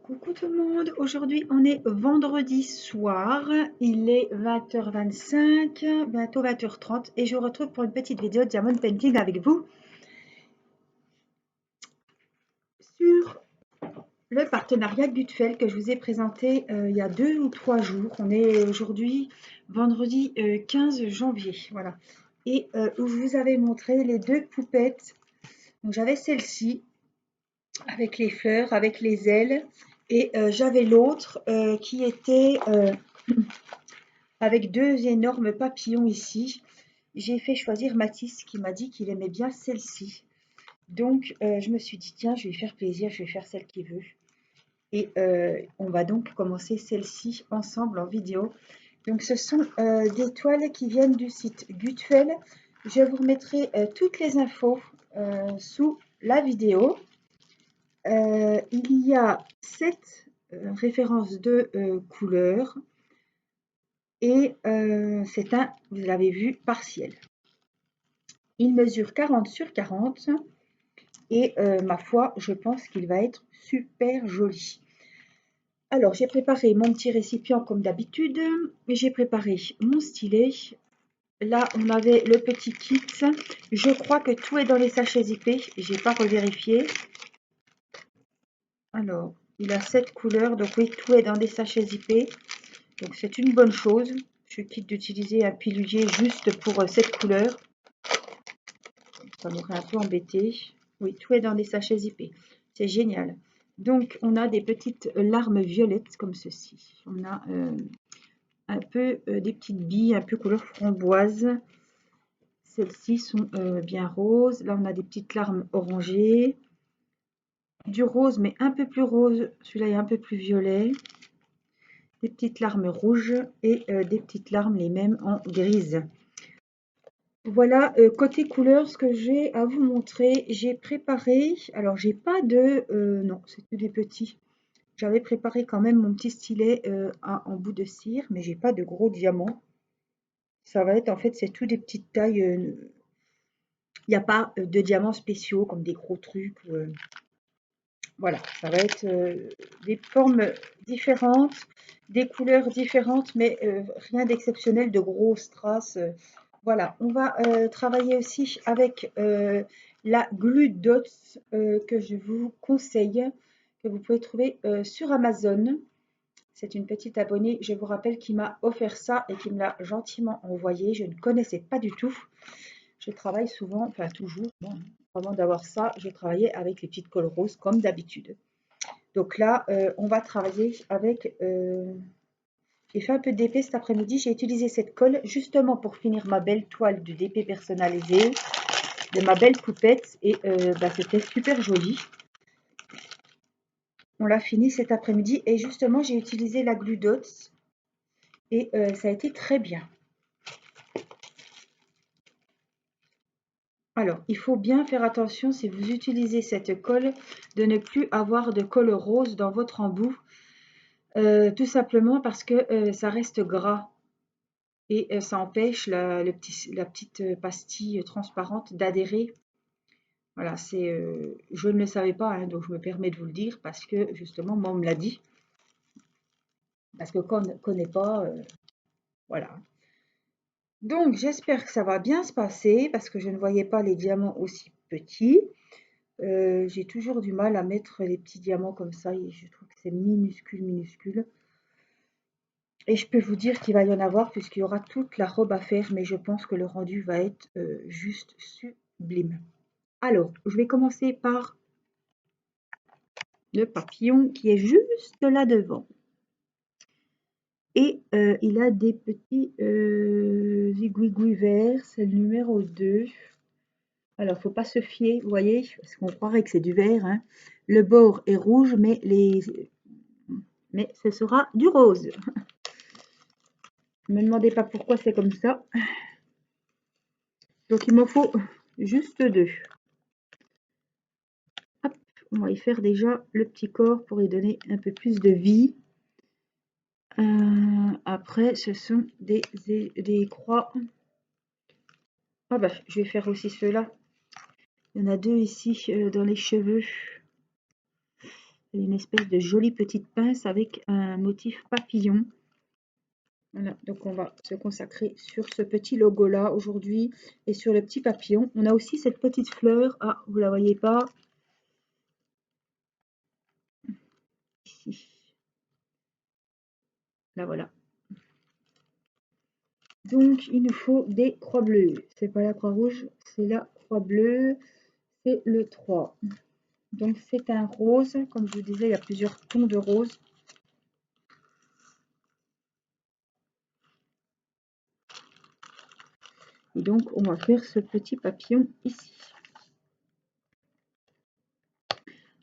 Coucou tout le monde, aujourd'hui on est vendredi soir, il est 20h25, bientôt 20h30 et je vous retrouve pour une petite vidéo de diamond painting avec vous sur le partenariat Gutfeld que je vous ai présenté il y a 2 ou 3 jours. On est aujourd'hui vendredi 15 janvier, voilà. Et où je vous avais montré les deux poupettes. Donc j'avais celle-ci avec les fleurs, avec les ailes et j'avais l'autre qui était avec deux énormes papillons ici. J'ai fait choisir Mathis qui m'a dit qu'il aimait bien celle-ci. Donc je me suis dit tiens, je vais lui faire plaisir, je vais faire celle qu'il veut. Et on va donc commencer celle-ci ensemble en vidéo. Donc ce sont des toiles qui viennent du site Gutfeld. Je vous remettrai toutes les infos sous la vidéo. Il y a 7 références de couleurs. Et c'est un, vous l'avez vu, partiel. Il mesure 40 sur 40 et ma foi, je pense qu'il va être super joli. Alors, j'ai préparé mon petit récipient comme d'habitude. J'ai préparé mon stylet. Là, on avait le petit kit. Je crois que tout est dans les sachets zippés. J'ai pas revérifié. Alors, il a 7 couleurs. Donc oui, tout est dans des sachets zippés. Donc c'est une bonne chose. Je quitte d'utiliser un pilulier juste pour cette couleur. Ça m'aurait un peu embêté. Oui, tout est dans des sachets zippés. C'est génial. Donc, on a des petites larmes violettes comme ceci. On a un peu des petites billes, un peu couleur framboise. Celles-ci sont bien roses. Là, on a des petites larmes orangées. Du rose, mais un peu plus rose. Celui-là est un peu plus violet. Des petites larmes rouges et des petites larmes les mêmes en grise. Voilà, côté couleur, ce que j'ai à vous montrer, j'ai préparé, alors j'ai pas de, non, c'est que des petits. J'avais préparé quand même mon petit stylet en bout de cire, mais j'ai pas de gros diamants. Ça va être, en fait, c'est tout des petites tailles. Il n'y a pas de diamants spéciaux comme des gros trucs. Voilà, ça va être des formes différentes, des couleurs différentes, mais rien d'exceptionnel, de grosses strass. Voilà, on va travailler aussi avec la Glue Dots que je vous conseille, que vous pouvez trouver sur Amazon. C'est une petite abonnée, je vous rappelle, qui m'a offert ça et qui me l'a gentiment envoyé. Je ne connaissais pas du tout. Je travaille souvent, enfin toujours, bon, avant d'avoir ça, je travaillais avec les petites cols roses comme d'habitude. Donc là, on va travailler avec... j'ai fait un peu d'épée cet après-midi. J'ai utilisé cette colle justement pour finir ma belle toile de DP personnalisée, de ma belle poupette. Et c'était super joli. On l'a fini cet après-midi. Et justement, j'ai utilisé la Glue Dots. Et ça a été très bien. Alors, il faut bien faire attention si vous utilisez cette colle de ne plus avoir de colle rose dans votre embout. Tout simplement parce que ça reste gras. Et ça empêche la petite pastille transparente d'adhérer. Voilà, je ne le savais pas, hein, donc je me permets de vous le dire parce que justement, moi, on me l'a dit. Parce que quand on ne connaît pas, voilà. Donc, j'espère que ça va bien se passer parce que je ne voyais pas les diamants aussi petits. J'ai toujours du mal à mettre les petits diamants comme ça et je trouve que c'est minuscule, minuscule. Et je peux vous dire qu'il va y en avoir puisqu'il y aura toute la robe à faire, mais je pense que le rendu va être juste sublime. Alors, je vais commencer par le papillon qui est juste là devant. Et il a des petits zigouigouis verts, c'est le numéro 2. Alors, il ne faut pas se fier, vous voyez, parce qu'on croirait que c'est du vert. Hein. Le bord est rouge, mais ce sera du rose. Ne me demandez pas pourquoi c'est comme ça. Donc, il m'en faut juste 2. Hop, on va y faire déjà le petit corps pour y donner un peu plus de vie. Après, ce sont des croix. Ah bah, je vais faire aussi ceux-là. Il y en a 2 ici dans les cheveux. une espèce de jolie petite pince avec un motif papillon. Voilà, donc on va se consacrer sur ce petit logo-là aujourd'hui et sur le petit papillon. On a aussi cette petite fleur. Ah, vous la voyez pas? Ici. Là, voilà. Donc, il nous faut des croix bleues. C'est pas la croix rouge, c'est la croix bleue. C'est le 3. Donc, c'est un rose. Comme je vous disais, il y a plusieurs tons de rose. Et donc, on va faire ce petit papillon ici.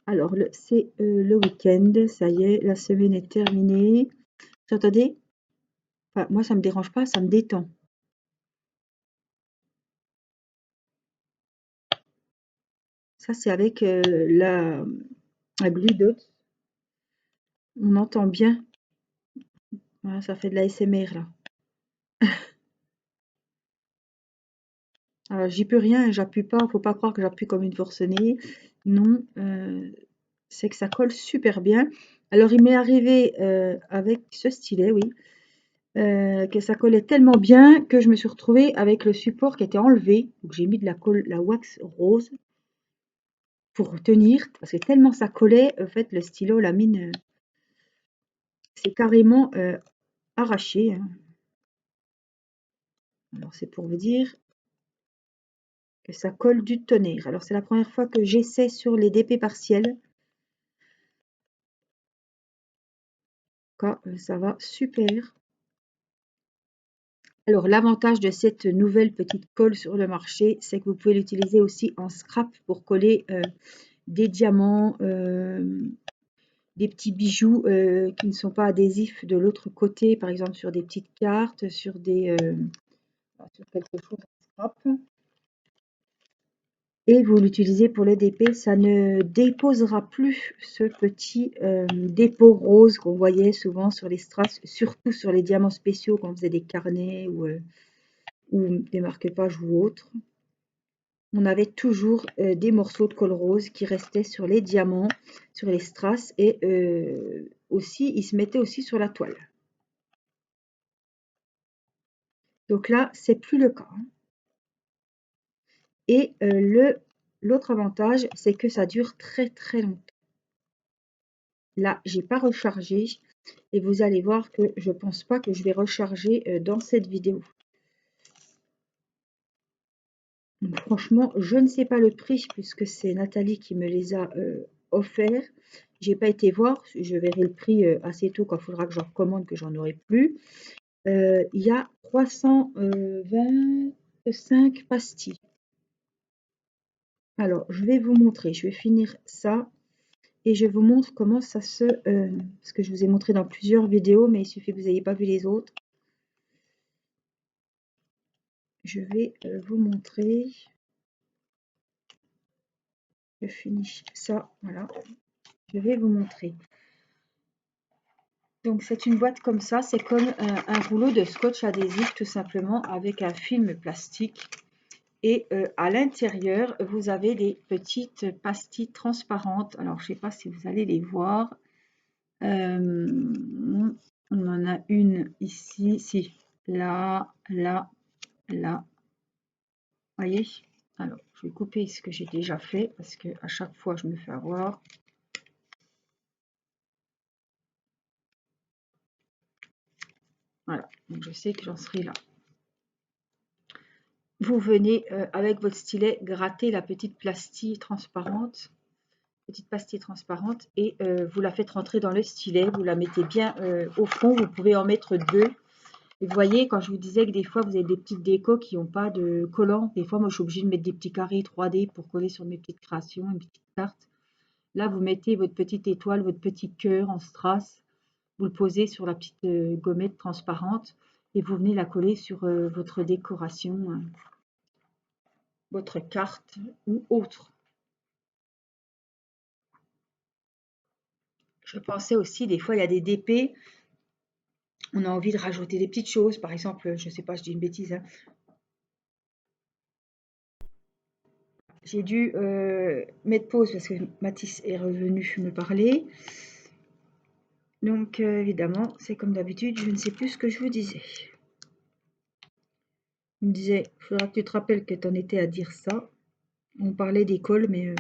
Alors, c'est le week-end. Ça y est, la semaine est terminée. Vous entendez? Enfin, moi, ça me dérange pas, ça me détend. Ça, c'est avec la Blue Dot. On entend bien. Voilà, ça fait de la l'ASMR là. Alors, j'y peux rien, j'appuie pas. Faut pas croire que j'appuie comme une forcenée. Non, c'est que ça colle super bien. Alors, il m'est arrivé avec ce stylet, oui, que ça collait tellement bien que je me suis retrouvée avec le support qui était enlevé. Donc, j'ai mis de la colle, la wax rose pour tenir, parce que tellement ça collait, en fait, le stylo, la mine, c'est carrément arraché, hein. Alors, c'est pour vous dire que ça colle du tonnerre. Alors, c'est la première fois que j'essaie sur les DP partiels. En tout cas, ça va super. Alors, l'avantage de cette nouvelle petite colle sur le marché, c'est que vous pouvez l'utiliser aussi en scrap pour coller des diamants, des petits bijoux qui ne sont pas adhésifs de l'autre côté, par exemple sur des petites cartes, sur sur quelque chose en scrap. Et vous l'utilisez pour le DP, ça ne déposera plus ce petit dépôt rose qu'on voyait souvent sur les strass, surtout sur les diamants spéciaux quand on faisait des carnets ou des marque-pages ou autres. On avait toujours des morceaux de colle rose qui restaient sur les diamants, sur les strass et aussi, ils se mettaient aussi sur la toile. Donc là, c'est plus le cas. Et l'autre avantage, c'est que ça dure très très longtemps. Là, j'ai pas rechargé et vous allez voir que je pense pas que je vais recharger dans cette vidéo. Donc, franchement, je ne sais pas le prix puisque c'est Nathalie qui me les a offerts. J'ai pas été voir, je verrai le prix assez tôt quand il faudra que j'en recommande, que j'en aurai plus. Il y a 325 pastilles. Alors, je vais vous montrer, je vais finir ça et je vous montre comment ça se... parce que je vous ai montré dans plusieurs vidéos, mais il suffit que vous n'ayez pas vu les autres. Je vais vous montrer. Je finis ça, voilà. Je vais vous montrer. Donc c'est une boîte comme ça, c'est comme un rouleau de scotch adhésif tout simplement avec un film plastique. Et à l'intérieur, vous avez des petites pastilles transparentes. Alors je ne sais pas si vous allez les voir. On en a une ici, si, là, là, là. Voyez? Alors je vais couper ce que j'ai déjà fait parce que à chaque fois je me fais avoir. Voilà, donc je sais que j'en serai là. Vous venez avec votre stylet gratter la petite pastille transparente, et vous la faites rentrer dans le stylet, vous la mettez bien au fond, vous pouvez en mettre deux. Et vous voyez, quand je vous disais que des fois vous avez des petites décos qui n'ont pas de collant, des fois moi je suis obligée de mettre des petits carrés 3D pour coller sur mes petites créations, une petite carte. Là vous mettez votre petite étoile, votre petit cœur en strass, vous le posez sur la petite gommette transparente et vous venez la coller sur votre décoration, votre carte ou autre. Je pensais aussi, des fois il y a des DP, on a envie de rajouter des petites choses, par exemple, je ne sais pas, je dis une bêtise, hein, J'ai dû mettre pause parce que Mathis est revenu me parler. Donc évidemment, c'est comme d'habitude, je ne sais plus ce que je vous disais. Il me disait, il faudra que tu te rappelles que tu en étais à dire ça. On parlait d'école, mais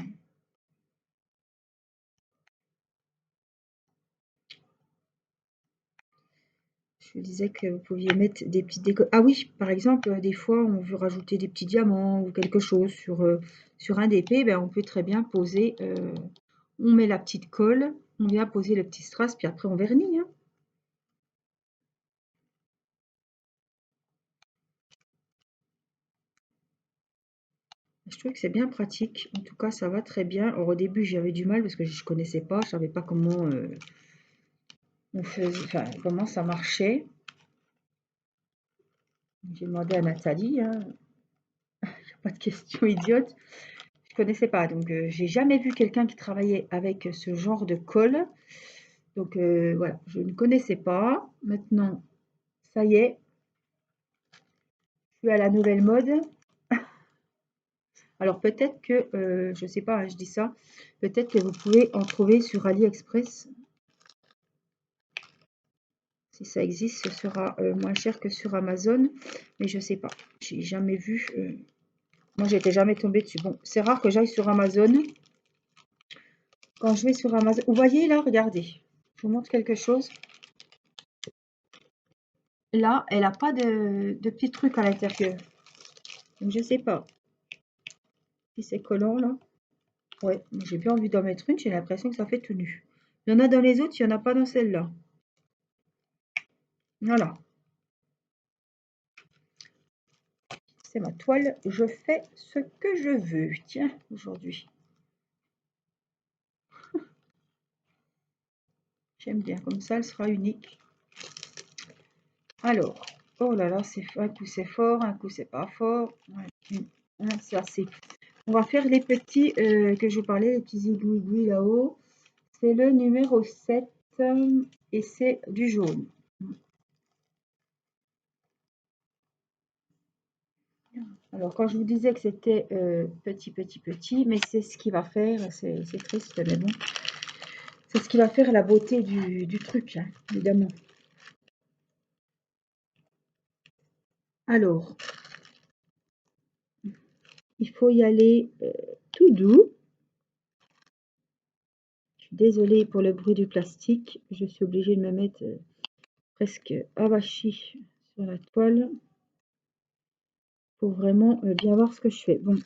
je disais que vous pouviez mettre des petites déco. Ah oui, par exemple, des fois, on veut rajouter des petits diamants ou quelque chose sur un DP, ben, on peut très bien poser, on met la petite colle, on vient poser le petit strass, puis après on vernit, hein. Je trouve que c'est bien pratique. En tout cas, ça va très bien. Alors, au début, j'avais du mal parce que je ne connaissais pas, je savais pas comment on faisait, enfin, comment ça marchait. J'ai demandé à Nathalie, hein, pas de questions idiotes. Je connaissais pas, donc j'ai jamais vu quelqu'un qui travaillait avec ce genre de colle. Donc voilà, je ne connaissais pas. Maintenant, ça y est, je suis à la nouvelle mode. Alors peut-être que, je sais pas, hein, je dis ça, peut-être que vous pouvez en trouver sur AliExpress. Si ça existe, ce sera moins cher que sur Amazon, mais je sais pas. J'ai jamais vu. Moi, j'étais jamais tombée dessus. Bon, c'est rare que j'aille sur Amazon. Quand je vais sur Amazon, vous voyez là, regardez. Je vous montre quelque chose. Là, elle n'a pas de petits trucs à l'intérieur. Donc, je sais pas si c'est collant là. Ouais, j'ai bien envie d'en mettre une. J'ai l'impression que ça fait tout nu. Il y en a dans les autres, il n'y en a pas dans celle-là. Voilà. C'est ma toile. Je fais ce que je veux. Tiens, aujourd'hui. J'aime bien. Comme ça, elle sera unique. Alors, oh là là, c'est un coup c'est fort, un coup c'est pas fort. Ouais, c'est assez. On va faire les petits que je vous parlais, les petits aiguilles là-haut. C'est le numéro 7 et c'est du jaune. Alors, quand je vous disais que c'était petit, mais c'est ce qui va faire, c'est triste, mais bon, c'est ce qui va faire la beauté du truc, hein, évidemment. Alors, il faut y aller tout doux. Je suis désolée pour le bruit du plastique, je suis obligée de me mettre presque avachie sur la toile pour vraiment bien voir ce que je fais. Bon,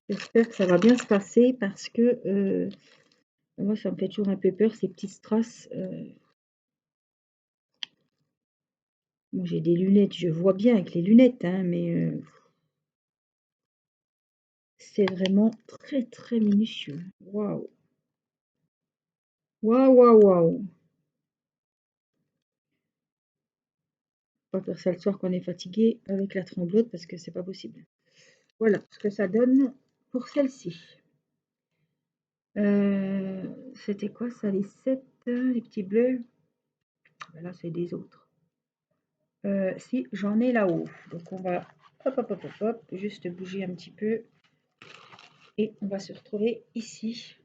j'espère que ça va bien se passer parce que moi, ça me fait toujours un peu peur, ces petits strass. Moi, j'ai des lunettes, je vois bien avec les lunettes, hein, mais c'est vraiment très, très minutieux. Waouh! Waouh, waouh, waouh! Pas faire ça le soir quand on est fatigué avec la tremblote parce que c'est pas possible. Voilà ce que ça donne pour celle-ci. C'était quoi ça, les 7, les petits bleus? Ben là, c'est des autres. Si, j'en ai là-haut. Donc, on va hop, hop, hop, hop, hop, juste bouger un petit peu. Et on va se retrouver ici.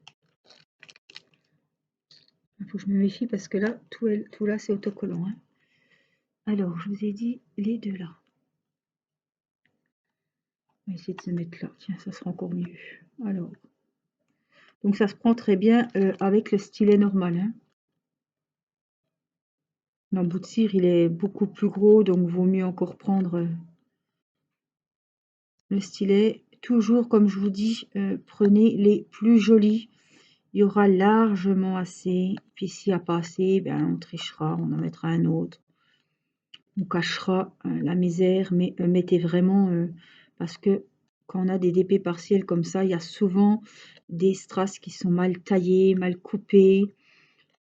Il faut que je me méfie parce que là, tout là, c'est autocollant, hein. Alors, je vous ai dit les deux là. On va essayer de se mettre là. Tiens, ça sera encore mieux. Alors, donc ça se prend très bien avec le stylet normal, hein. L'embout de cire, il est beaucoup plus gros, donc vaut mieux encore prendre le stylet. Toujours, comme je vous dis, prenez les plus jolis. Il y aura largement assez. Puis s'il n'y a pas assez, ben, on trichera, on en mettra un autre. On cachera la misère, mais mettez vraiment, parce que quand on a des DP partiels comme ça, il y a souvent des strass qui sont mal taillés, mal coupés,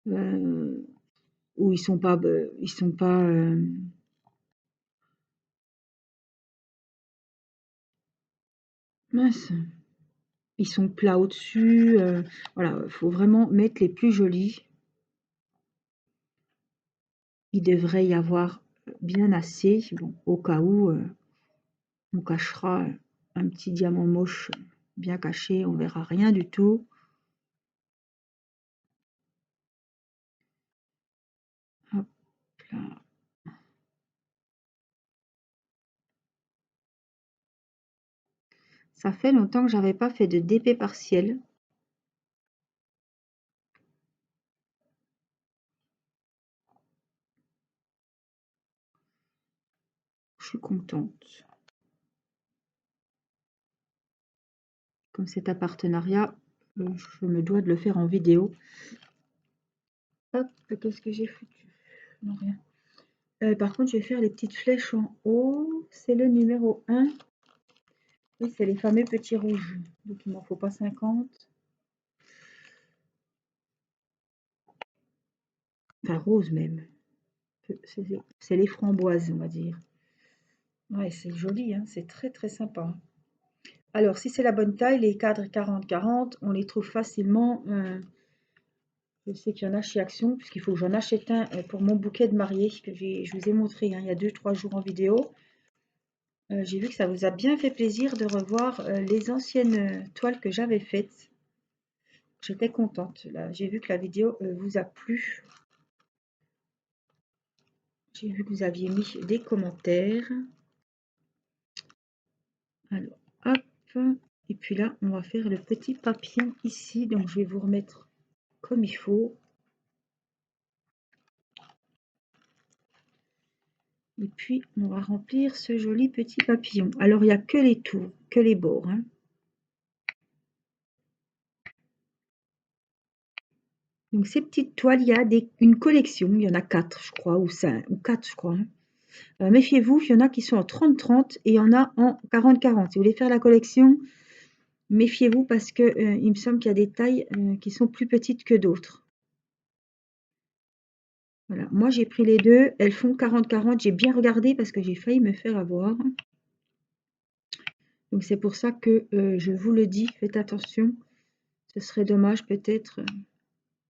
ou ils sont pas mince, ils sont plats au-dessus. Voilà, il faut vraiment mettre les plus jolis. Il devrait y avoir bien assez, bon, au cas où. On cachera un petit diamant moche bien caché, on verra rien du tout. Hop là. Ça fait longtemps que j'avais pas fait de DP partiel. Je suis contente. Comme c'est un partenariat, je me dois de le faire en vidéo. Hop, qu'est-ce que j'ai foutu? Non, rien. Par contre, je vais faire les petites flèches en haut. C'est le numéro 1. Et c'est les fameux petits rouges. Donc, il m'en faut pas 50. Enfin, rose même. C'est les framboises, on va dire. Ouais, c'est joli, hein, c'est très très sympa. Alors, si c'est la bonne taille, les cadres 40-40, on les trouve facilement. Je sais qu'il y en a chez Action, puisqu'il faut que j'en achète un pour mon bouquet de mariée, que je vous ai montré hein, il y a 2-3 jours en vidéo. J'ai vu que ça vous a bien fait plaisir de revoir les anciennes toiles que j'avais faites. J'étais contente. Là, j'ai vu que la vidéo vous a plu. J'ai vu que vous aviez mis des commentaires. Alors, hop. Et puis là, on va faire le petit papillon ici. Donc, je vais vous remettre comme il faut. Et puis, on va remplir ce joli petit papillon. Alors, il n'y a que les tours, que les bords. Hein. Donc, ces petites toiles, il y a une collection. Il y en a 4, je crois, ou 5, ou 4, je crois. Hein. Méfiez-vous, il y en a qui sont en 30-30 et il y en a en 40-40. Si vous voulez faire la collection, méfiez-vous parce que il me semble qu'il y a des tailles qui sont plus petites que d'autres. Voilà, moi j'ai pris les deux, elles font 40-40. J'ai bien regardé parce que j'ai failli me faire avoir. Donc c'est pour ça que je vous le dis, faites attention. Ce serait dommage peut-être.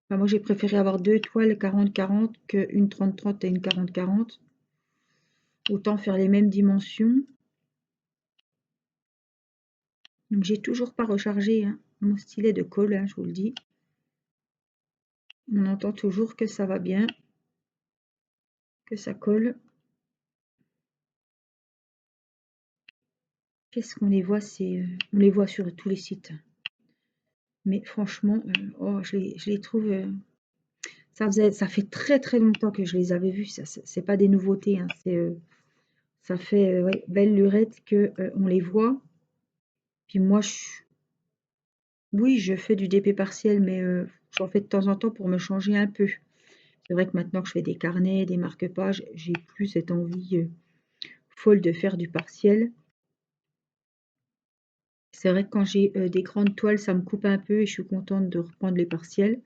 Enfin, moi j'ai préféré avoir 2 toiles 40-40 qu'une 30-30 et une 40-40. Autant faire les mêmes dimensions. Donc j'ai toujours pas rechargé hein, mon stylet de colle, hein, je vous le dis. On entend toujours que ça va bien, que ça colle. Qu'est-ce qu'on les voit, on les voit sur tous les sites. Mais franchement, oh, je les trouve. Ça fait très très longtemps que je les avais vus. C'est pas des nouveautés. Hein, ça fait ouais, belle lurette que on les voit. Puis moi, oui, je fais du DP partiel, mais j'en fais de temps en temps pour me changer un peu. C'est vrai que maintenant que je fais des carnets, des marque-pages, j'ai plus cette envie folle de faire du partiel. C'est vrai que quand j'ai des grandes toiles, ça me coupe un peu et je suis contente de reprendre les partiels.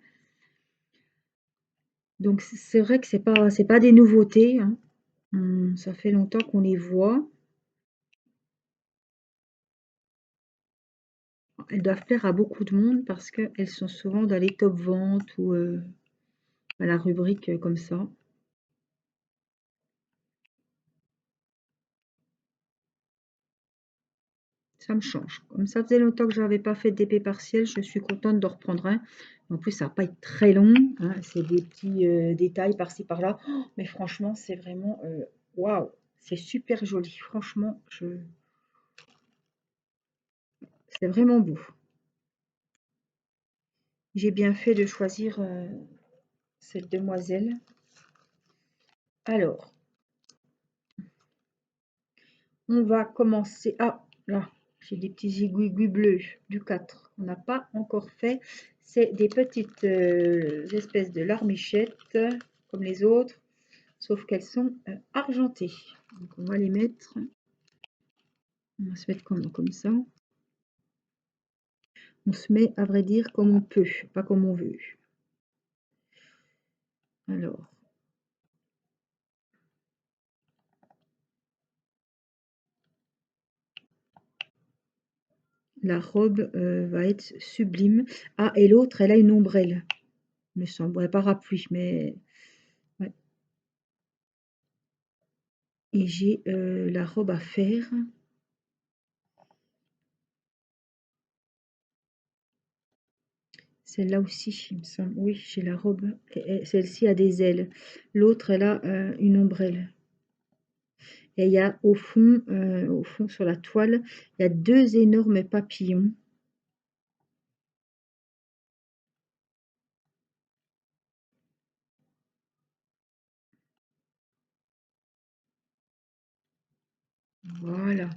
Donc c'est vrai que c'est pas des nouveautés. Hein. Ça fait longtemps qu'on les voit. Elles doivent plaire à beaucoup de monde parce qu'elles sont souvent dans les top ventes ou à la rubrique comme ça. Ça me change. Comme ça faisait longtemps que je n'avais pas fait d'épée partielle, je suis contente de reprendre un. En plus, ça va pas être très long. Hein, c'est des petits détails par-ci par-là. Oh, mais franchement, c'est vraiment waouh, c'est super joli. Franchement, c'est vraiment beau. J'ai bien fait de choisir cette demoiselle. Alors, on va commencer. Ah, là, j'ai des petits aiguilles bleus du 4. On n'a pas encore fait. C'est des petites espèces de larmichettes, comme les autres, sauf qu'elles sont argentées. Donc, on va les mettre. On va se mettre comme ça. On se met, à vrai dire, comme on peut, pas comme on veut. Alors. La robe va être sublime. Ah, et l'autre, elle a une ombrelle, me semble. Ouais, parapluie, mais... Ouais. Et j'ai la robe à faire. Celle-là aussi, il me semble. Oui, j'ai la robe. Celle-ci a des ailes. L'autre, elle a une ombrelle. Et il y a au fond, sur la toile, il y a deux énormes papillons. Voilà.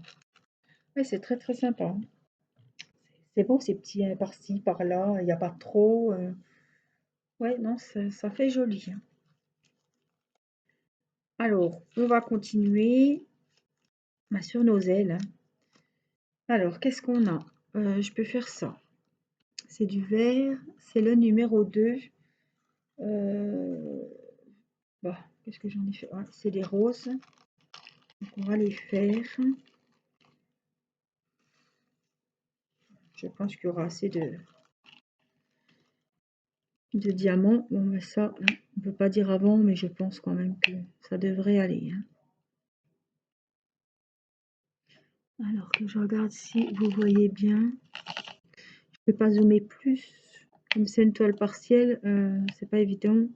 Ouais, c'est très très sympa, hein. C'est beau ces petits par-ci, par-là, il n'y a pas trop. Ouais, non, ça fait joli, hein. Alors, on va continuer sur nos ailes, hein. Alors, qu'est-ce qu'on a? Je peux faire ça. C'est du vert, c'est le numéro 2. Bah, qu'est-ce que j'en ai fait? Ouais, c'est des roses. Donc, on va les faire. Je pense qu'il y aura assez de diamants. Bon, mais ça, hein, on ne peut pas dire avant, mais je pense quand même que ça devrait aller, hein. Alors que je regarde si vous voyez bien. Je ne peux pas zoomer plus. Comme c'est une toile partielle, c'est pas évident.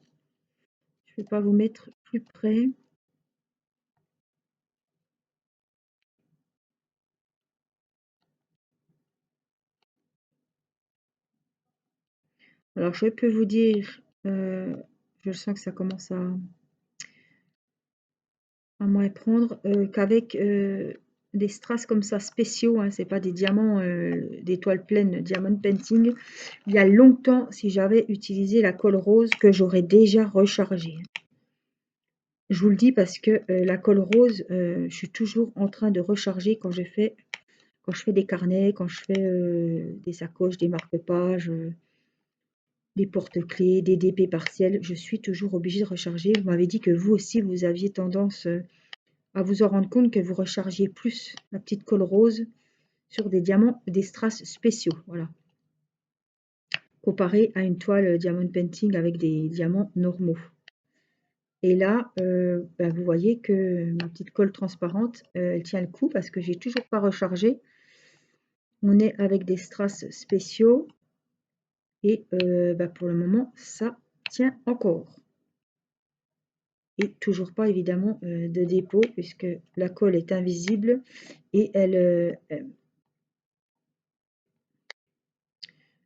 Je ne vais pas vous mettre plus près. Alors, je peux vous dire, je sens que ça commence à moins prendre, qu'avec des strass comme ça spéciaux, hein, c'est pas des diamants, des toiles pleines, diamond painting. Il y a longtemps, si j'avais utilisé la colle rose que j'aurais déjà rechargée. Je vous le dis parce que la colle rose, je suis toujours en train de recharger quand je fais des carnets, quand je fais des sacoches, des marque-pages, des porte-clés, des DP partiels. Je suis toujours obligée de recharger. Vous m'avez dit que vous aussi, vous aviez tendance à vous en rendre compte que vous rechargiez plus la petite colle rose sur des diamants, des strass spéciaux, voilà, comparé à une toile diamond painting avec des diamants normaux. Et là, vous voyez que ma petite colle transparente, elle tient le coup parce que j'ai toujours pas rechargé. On est avec des strass spéciaux et pour le moment, ça tient encore. Et toujours pas évidemment de dépôt puisque la colle est invisible et elle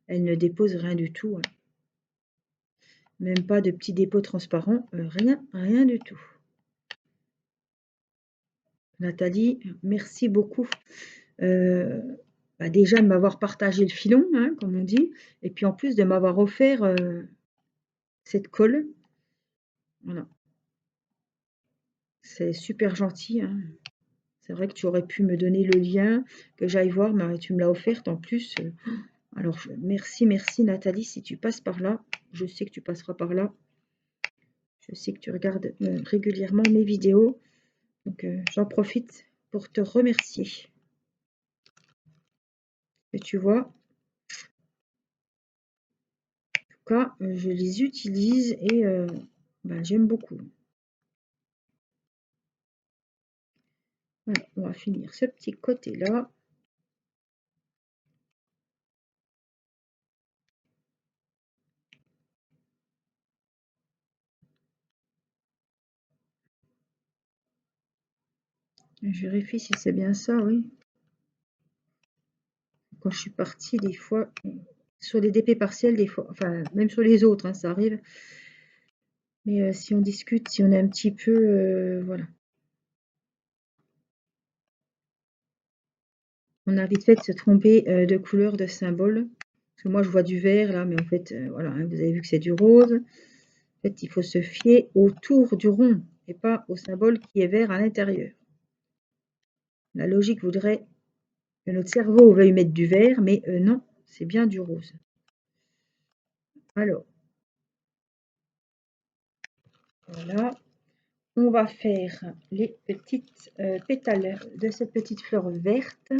ne dépose rien du tout, hein. Même pas de petits dépôts transparents, rien du tout. Nathalie, merci beaucoup. Déjà de m'avoir partagé le filon, hein, comme on dit, et puis en plus de m'avoir offert cette colle. Voilà. C'est super gentil, hein. C'est vrai que tu aurais pu me donner le lien, que j'aille voir, mais tu me l'as offerte en plus. Alors, merci Nathalie, si tu passes par là. Je sais que tu passeras par là. Je sais que tu regardes régulièrement mes vidéos. Donc, j'en profite pour te remercier. Et tu vois, en tout cas, je les utilise et j'aime beaucoup. Voilà, on va finir ce petit côté-là. Je vérifie si c'est bien ça, oui. Quand je suis partie, des fois, sur les DP partiels, des fois, enfin, même sur les autres, hein, ça arrive. Mais si on discute, si on est un petit peu, voilà. On a vite fait de se tromper de couleur, de symbole. Parce que moi, je vois du vert, là, mais en fait, voilà, hein, vous avez vu que c'est du rose. En fait, il faut se fier autour du rond et pas au symbole qui est vert à l'intérieur. La logique voudrait que notre cerveau veuille mettre du vert, mais non, c'est bien du rose. Alors, voilà. On va faire les petites pétales de cette petite fleur verte.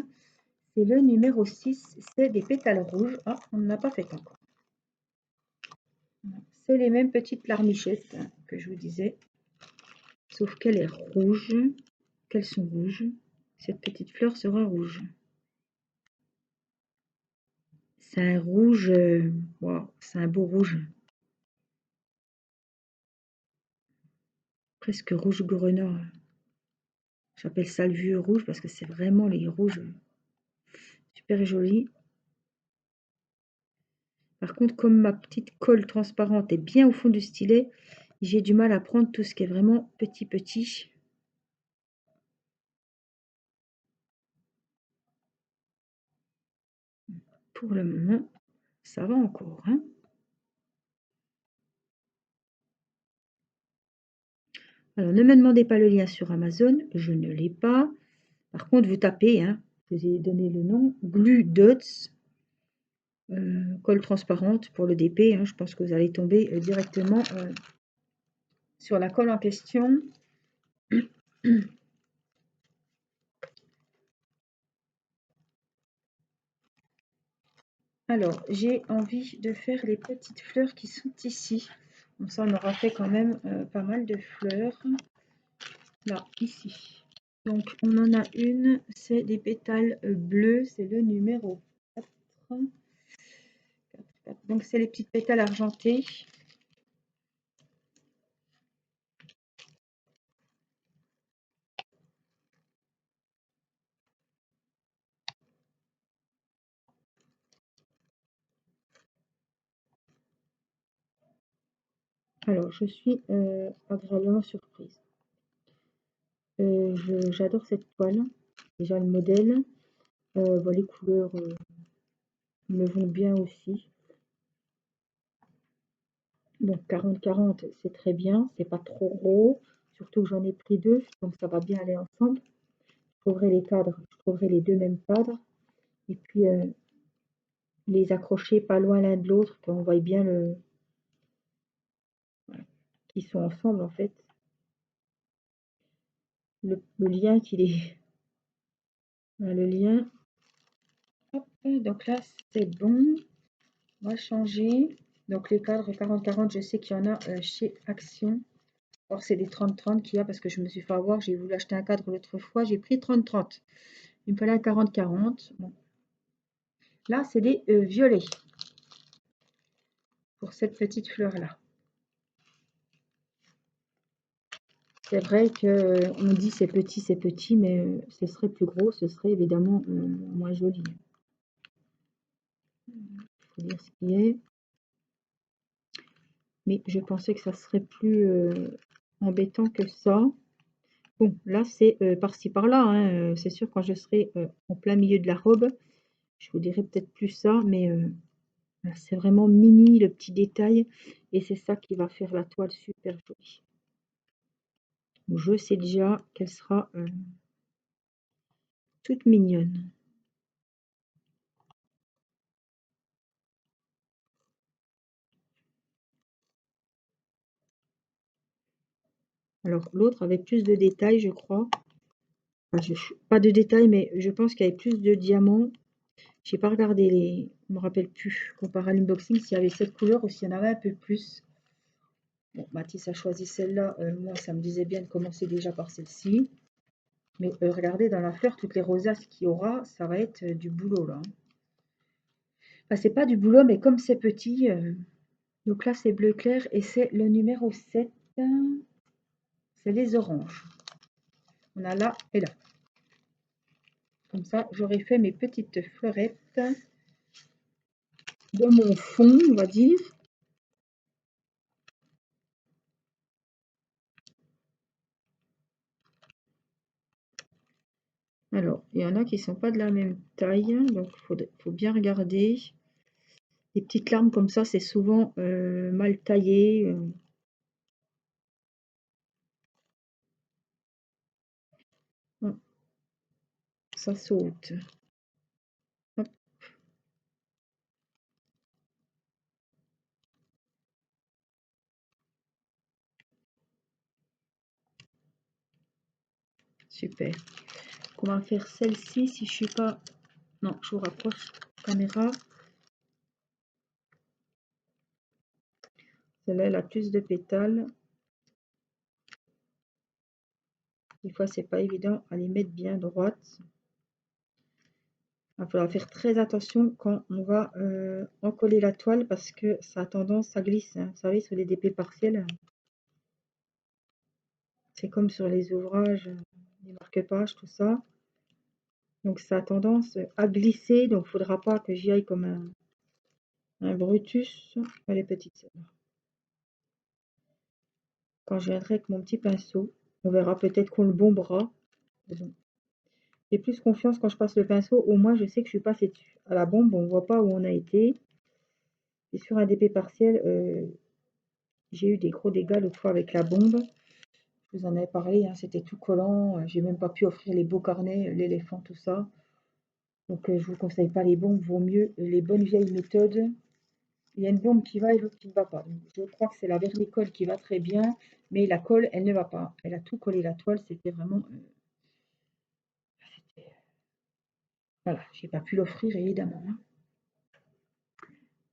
C'est le numéro 6, c'est des pétales rouges. Ah, on n'a pas fait encore. C'est les mêmes petites larmichettes que je vous disais, sauf qu'elle est rouge, qu'elles sont rouges. Cette petite fleur sera rouge. C'est un rouge, wow, c'est un beau rouge. Presque rouge grenat. J'appelle ça le vieux rouge parce que c'est vraiment les rouges super jolis. Par contre, comme ma petite colle transparente est bien au fond du stylet, j'ai du mal à prendre tout ce qui est vraiment petit. Pour le moment, ça va encore, hein. Alors, ne me demandez pas le lien sur Amazon, je ne l'ai pas. Par contre, vous tapez, hein, je vous ai donné le nom, Glue Dots, colle transparente pour le DP, hein, je pense que vous allez tomber directement sur la colle en question. Alors, j'ai envie de faire les petites fleurs qui sont ici. Comme ça, on aura fait quand même pas mal de fleurs. Là, ici. Donc, on en a une, c'est des pétales bleus, c'est le numéro 4. Donc, c'est les petites pétales argentées. Alors, je suis agréablement surprise. J'adore cette toile. Déjà, le modèle. Les couleurs me vont bien aussi. Donc 40-40, c'est très bien, c'est pas trop gros, surtout que j'en ai pris deux, donc ça va bien aller ensemble. Je trouverai les cadres, je trouverai les deux mêmes cadres, et puis les accrocher pas loin l'un de l'autre, qu'on voit bien voilà, qu'ils sont ensemble en fait. Le lien qu'il est. Voilà, le lien. Hop, donc là c'est bon. On va changer. Donc les cadres 40-40, je sais qu'il y en a chez Action. Alors c'est des 30-30 qu'il y a parce que je me suis fait avoir. J'ai voulu acheter un cadre l'autre fois. J'ai pris 30-30. Il me fallait un 40-40. Bon. Là, c'est des violets. Pour cette petite fleur-là. C'est vrai qu'on dit c'est petit, mais ce serait plus gros, ce serait évidemment moins joli. Il faut dire ce qui est. Mais je pensais que ça serait plus embêtant que ça. Bon, là, c'est par-ci par-là, hein. C'est sûr, quand je serai en plein milieu de la robe, je vous dirai peut-être plus ça, mais c'est vraiment mini, le petit détail, et c'est ça qui va faire la toile super jolie. Je sais déjà qu'elle sera toute mignonne. Alors l'autre avec plus de détails, je crois. Enfin, pas de détails, mais je pense qu'il y avait plus de diamants. J'ai pas regardé les. Je me rappelle plus, comparé à l'unboxing, s'il y avait cette couleur ou s'il y en avait un peu plus. Bon, Mathis a choisi celle-là. Moi, ça me disait bien de commencer déjà par celle-ci. Mais regardez dans la fleur, toutes les rosaces qu'il y aura, ça va être du boulot là. Enfin, c'est pas du boulot, mais comme c'est petit. Donc là, c'est bleu clair et c'est le numéro 7. C'est les oranges. On a là et là. Comme ça, j'aurai fait mes petites fleurettes de mon fond, on va dire. Alors, il y en a qui ne sont pas de la même taille, donc il faut bien regarder. Les petites larmes comme ça, c'est souvent mal taillé. Ça saute. Hop. Super. On va faire celle-ci si je suis pas. Non, je vous rapproche la caméra. Celle-là, elle a plus de pétales. Des fois, c'est pas évident à les mettre bien droites. Il va falloir faire très attention quand on va encoller la toile parce que ça a tendance, ça glisse, hein. Vous savez, sur les DP partiels, c'est comme sur les ouvrages, les marque-pages, tout ça. Donc ça a tendance à glisser, donc il ne faudra pas que j'y aille comme un Brutus. Elle est petite celle-là. Quand je viendrai avec mon petit pinceau, on verra peut-être qu'on le bombera. Bon. J'ai plus confiance quand je passe le pinceau, au moins je sais que je suis passée dessus. À la bombe, on ne voit pas où on a été. Et sur un DP partiel, j'ai eu des gros dégâts l'autre fois avec la bombe. Je vous en avais parlé, hein, c'était tout collant. J'ai même pas pu offrir les beaux carnets, l'éléphant, tout ça. Donc je vous conseille pas les bombes, vaut mieux les bonnes vieilles méthodes. Il y a une bombe qui va et l'autre qui ne va pas. Donc, je crois que c'est la vernicole qui va très bien, mais la colle, elle ne va pas. Elle a tout collé la toile, c'était vraiment... voilà, j'ai pas pu l'offrir évidemment, hein.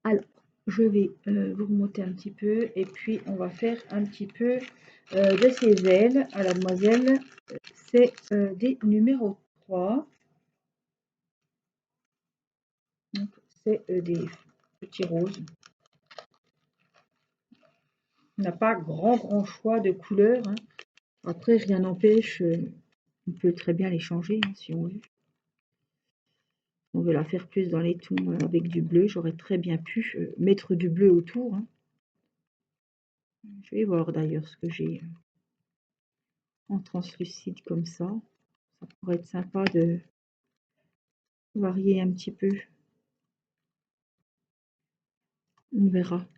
Alors, je vais vous remonter un petit peu et puis on va faire un petit peu de ses ailes à la demoiselle. C'est des numéros 3. C'est des petits roses. On n'a pas grand choix de couleurs, hein. Après, rien n'empêche, on peut très bien les changer, hein, si on veut. On veut la faire plus dans les tons avec du bleu. J'aurais très bien pu mettre du bleu autour, hein. Je vais voir d'ailleurs ce que j'ai en translucide comme ça. Ça pourrait être sympa de varier un petit peu. On verra.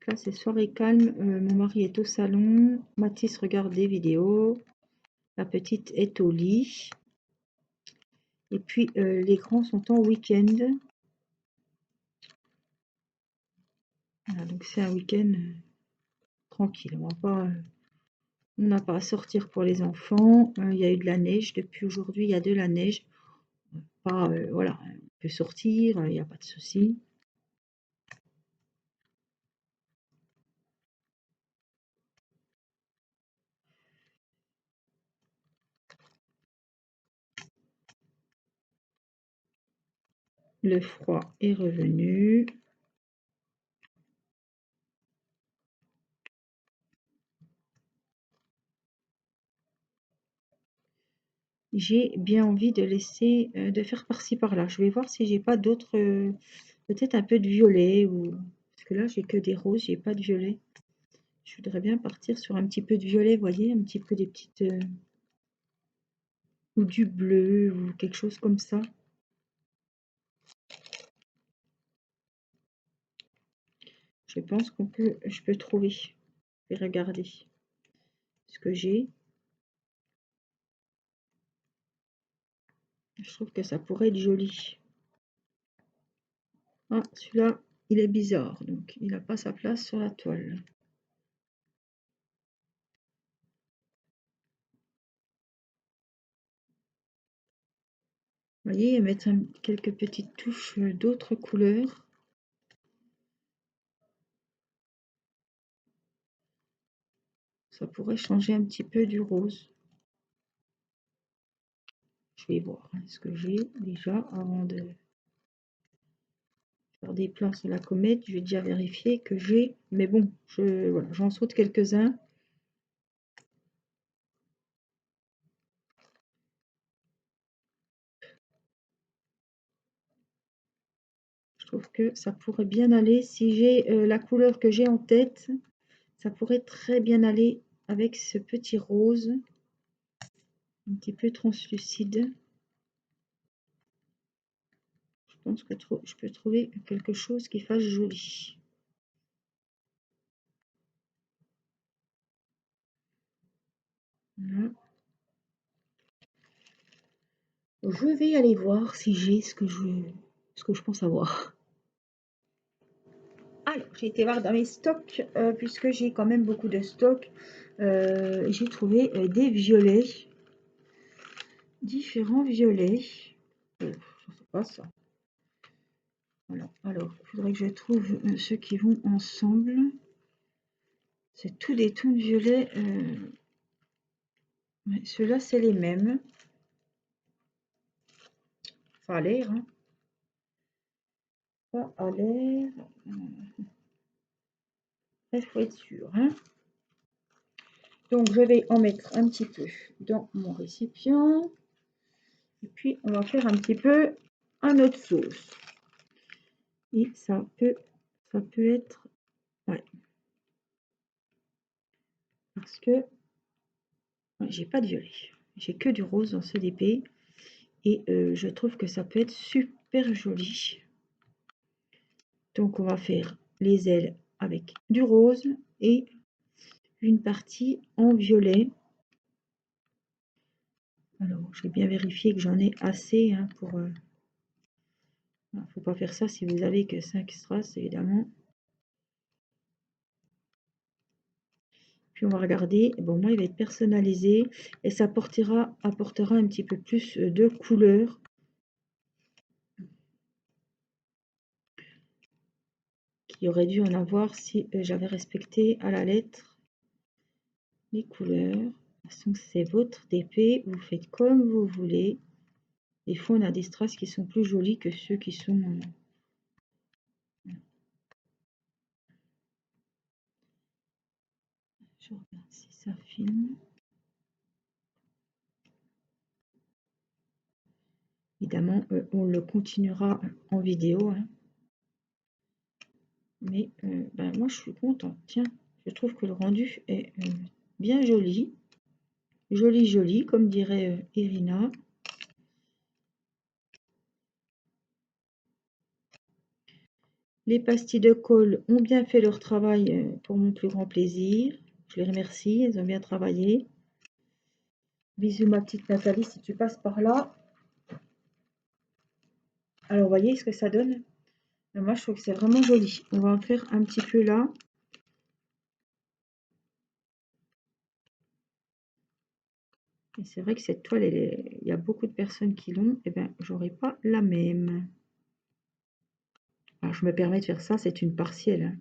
Là, c'est soirée calme. Mon mari est au salon. Mathis regarde des vidéos. La petite est au lit. Et puis, les grands sont en week-end. Voilà, donc c'est un week-end tranquille. On n'a pas à sortir pour les enfants. Il y a eu de la neige. Depuis aujourd'hui, il y a de la neige. Pas, voilà, on peut sortir, il n'y a pas de souci. Le froid est revenu. J'ai bien envie de laisser, de faire par-ci par-là. Je vais voir si j'ai pas d'autres, peut-être un peu de violet ou parce que là j'ai que des roses, j'ai pas de violet. Je voudrais bien partir sur un petit peu de violet, vous voyez, un petit peu des petites ou du bleu ou quelque chose comme ça. Je pense je peux trouver. Je vais regarder ce que j'ai. Je trouve que ça pourrait être joli. Ah, celui-là, il est bizarre, donc il n'a pas sa place sur la toile. Vous voyez, mettre quelques petites touches d'autres couleurs. Ça pourrait changer un petit peu du rose. Je vais voir ce que j'ai déjà avant de faire des plans sur la comète. Je vais déjà vérifier que j'ai. Mais bon, voilà, j'en saute quelques-uns. Je trouve que ça pourrait bien aller. Si j'ai la couleur que j'ai en tête, ça pourrait très bien aller avec ce petit rose. Un petit peu translucide. Je pense que je peux trouver quelque chose qui fasse joli. Voilà. Je vais aller voir si j'ai ce que je pense avoir. Alors, j'ai été voir dans mes stocks, puisque j'ai quand même beaucoup de stocks. J'ai trouvé des violets. Différents violets. Je ne sais pas ça. Voilà. Alors, il faudrait que je trouve ceux qui vont ensemble. C'est tout des tons de violet. Ceux-là, c'est les mêmes. Ça a l'air, hein. Ça a l'air. Il faut être sûr, hein. Donc, je vais en mettre un petit peu dans mon récipient. Et puis, on va faire un petit peu un autre sauce. Et ça peut être... Ouais. Parce que j'ai pas de violet. J'ai que du rose dans ce DP. Et je trouve que ça peut être super joli. Donc, on va faire les ailes avec du rose et une partie en violet. Alors, j'ai bien vérifié que j'en ai assez hein, pour... faut pas faire ça si vous avez que 5 strass, évidemment. Puis on va regarder. Bon, moi, il va être personnalisé et ça apportera un petit peu plus de couleur. Qu'il aurait dû en avoir si j'avais respecté à la lettre les couleurs. De toute façon, c'est votre DP. Vous faites comme vous voulez. Des fois, on a des strass qui sont plus jolis que ceux qui sont... Je regarde si ça filme. Évidemment, on le continuera en vidéo. Hein. Mais ben, moi, je suis contente. Tiens, je trouve que le rendu est bien joli. Joli, joli, comme dirait Irina. Les pastilles de colle ont bien fait leur travail pour mon plus grand plaisir. Je les remercie, elles ont bien travaillé. Bisous ma petite Nathalie, si tu passes par là. Alors, vous voyez ce que ça donne? Moi, je trouve que c'est vraiment joli. On va en faire un petit peu là. Et c'est vrai que cette toile, il y a beaucoup de personnes qui l'ont. Et bien, j'aurai pas la même. Alors, je me permets de faire ça, c'est une partielle. Hein.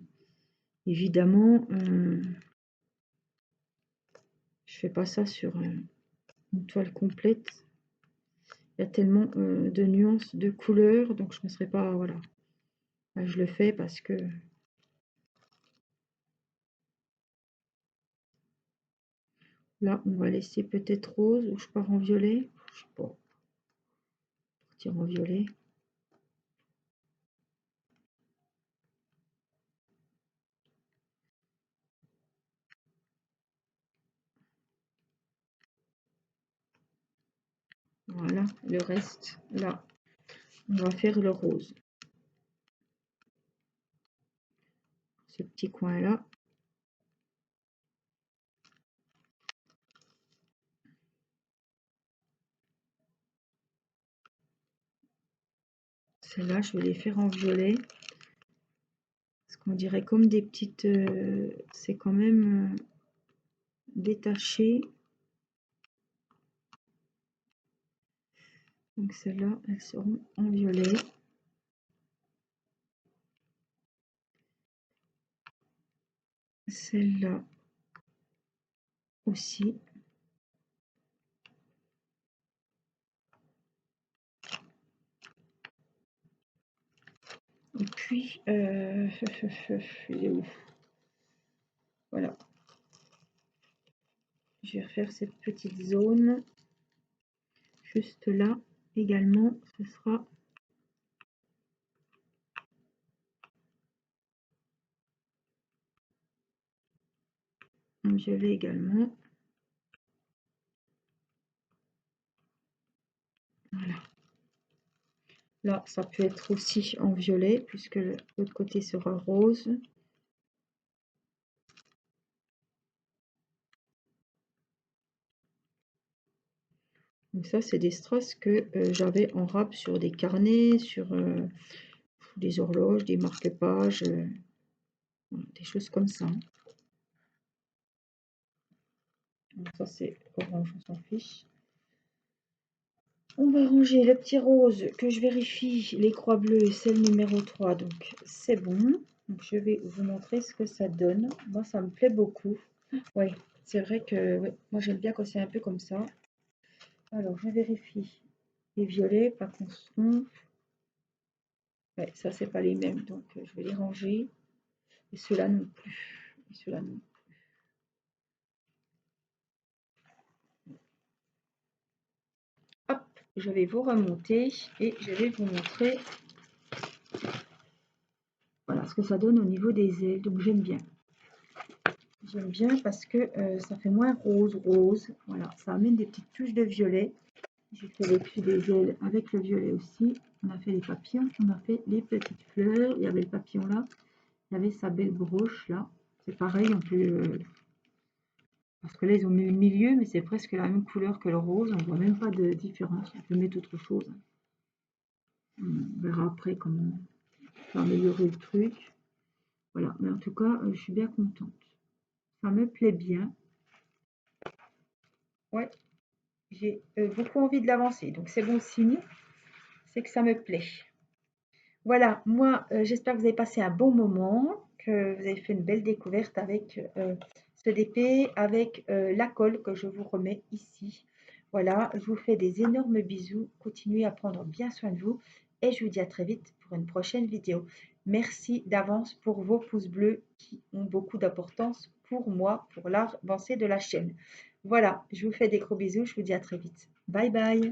Évidemment, je fais pas ça sur une toile complète. Il y a tellement de nuances, de couleurs, donc je ne serais pas... Voilà. Là, je le fais parce que... Là, on va laisser peut-être rose ou je pars en violet. Je sais pas. Partir en violet. Voilà, le reste, là, on va faire le rose. Ce petit coin-là. Celle-là, je vais les faire en violet. Parce qu'on dirait comme des petites... c'est quand même détaché. Donc celles-là, elles seront en violet. Celle-là aussi. Et puis, il est où? Voilà. Je vais refaire cette petite zone. Juste là, également, ce sera en violet également. Voilà. Là, ça peut être aussi en violet, puisque l'autre côté sera rose. Donc ça, c'est des strass que j'avais en rab sur des carnets, sur des horloges, des marque-pages, des choses comme ça. Donc ça, c'est orange, on s'en fiche. On va ranger le petit rose que je vérifie. Les croix bleues, c'est le numéro 3, donc c'est bon. Donc je vais vous montrer ce que ça donne. Moi, ça me plaît beaucoup. Oui, c'est vrai que ouais, moi, j'aime bien quand c'est un peu comme ça. Alors, je vérifie. Les violets, pas qu'on se trompe. Ouais, ça, c'est pas les mêmes, donc je vais les ranger. Et ceux-là non plus. Et ceux-là non. Hop, je vais vous remonter et je vais vous montrer voilà, ce que ça donne au niveau des ailes. Donc, j'aime bien. J'aime bien parce que ça fait moins rose, rose. Voilà, ça amène des petites touches de violet. J'ai fait les plis des ailes avec le violet aussi. On a fait les papillons, on a fait les petites fleurs. Il y avait le papillon là. Il y avait sa belle broche là. C'est pareil, on peut... parce que là, ils ont mis le milieu, mais c'est presque la même couleur que le rose. On voit même pas de différence. On peut mettre autre chose. On verra après comment améliorer le truc. Voilà, mais en tout cas, je suis bien contente. Ça me plaît bien. Ouais, j'ai beaucoup envie de l'avancer. Donc, c'est bon signe. C'est que ça me plaît. Voilà, moi, j'espère que vous avez passé un bon moment, que vous avez fait une belle découverte avec ce DP, avec la colle que je vous remets ici. Voilà, je vous fais des énormes bisous. Continuez à prendre bien soin de vous et je vous dis à très vite pour une prochaine vidéo. Merci d'avance pour vos pouces bleus qui ont beaucoup d'importance pour moi, pour l'avancée de la chaîne. Voilà, je vous fais des gros bisous. Je vous dis à très vite. Bye bye.